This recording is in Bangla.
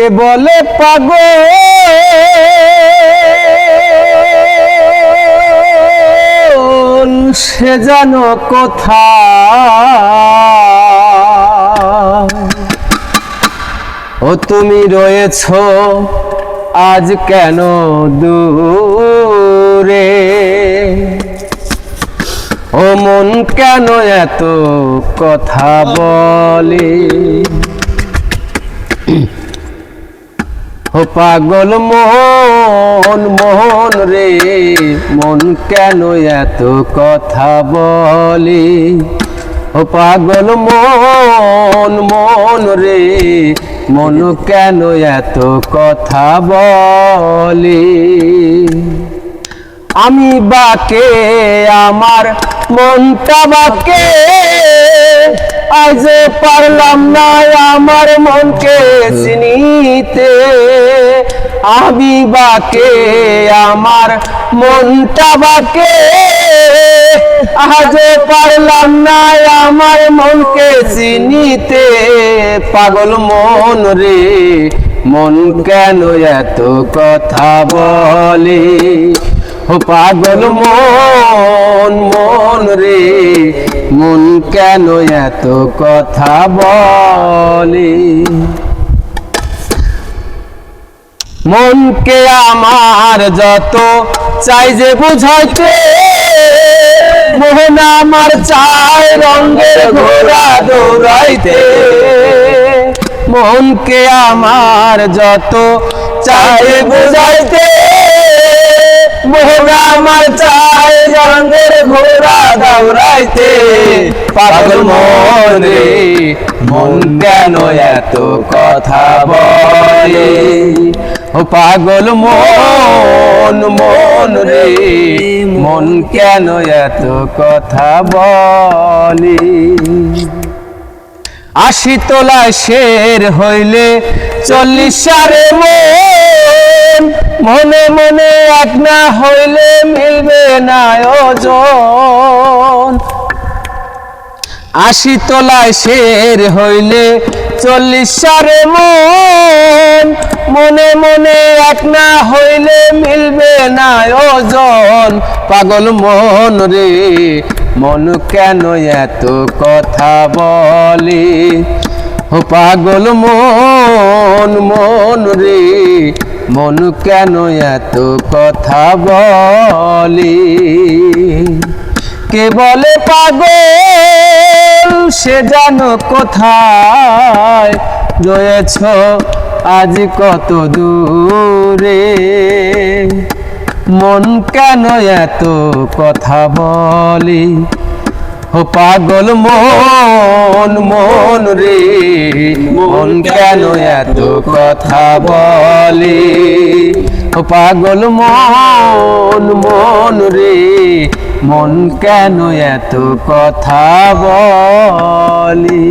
কে বলে পাগল সে জানো কোথায় ও তুমি রয়েছো আজ কেন দূরে ও মন কেন এত কথা বলে ও পাগল মন মন রে মন কেন এত কথা বলে ও পাগল মন মন রে মন কেন এত কথা বলে আমি বাকে আমার মনটা বাকে আজ পারলাম না আমার মনকে চিনিতে আমি বাকে আমার মনটা বাকে আজ পারলাম না আমার মনকে চিনিতে পাগল মন রে মন কেন এত কথা বলে ও পাগল মন মন রে মন কেন এত কথা বলে মনকে আমার যত চাই যে বুঝাইতে মোহন আমার চাই রঙের ঘোড়া দৌড়াইতে মনকে আমার যত চাই বুঝাইতে মোহন আমার চাই রঙের ঘোড়া দৌড়াইতে পাগল মন রে মন কেন এত কথা বলে ও পাগল মন মন রে মন কেন এত কথা বলে ৮০ তলায় শের হইলে ৪০ সারে মন মনে মনে এক না হইলে মিলবে না ওজন ৮০ তলায় শের হইলে ৪০ সারে মন মনে মনে এক না হইলে মিলবে না ওজন পাগল মন রে মন কেন এত কথা বলে ও পাগল মন মন রে মন কেন এত কথা বলে কে বলে পাগল সে জানো কোথায় রয়েছ আজ কত দূরে মন কেন এত কথা বলে ও পাগল মন মন রে মন কেন এত কথা বলে ও পাগল মন মন রে মন কেন এত কথা বলে।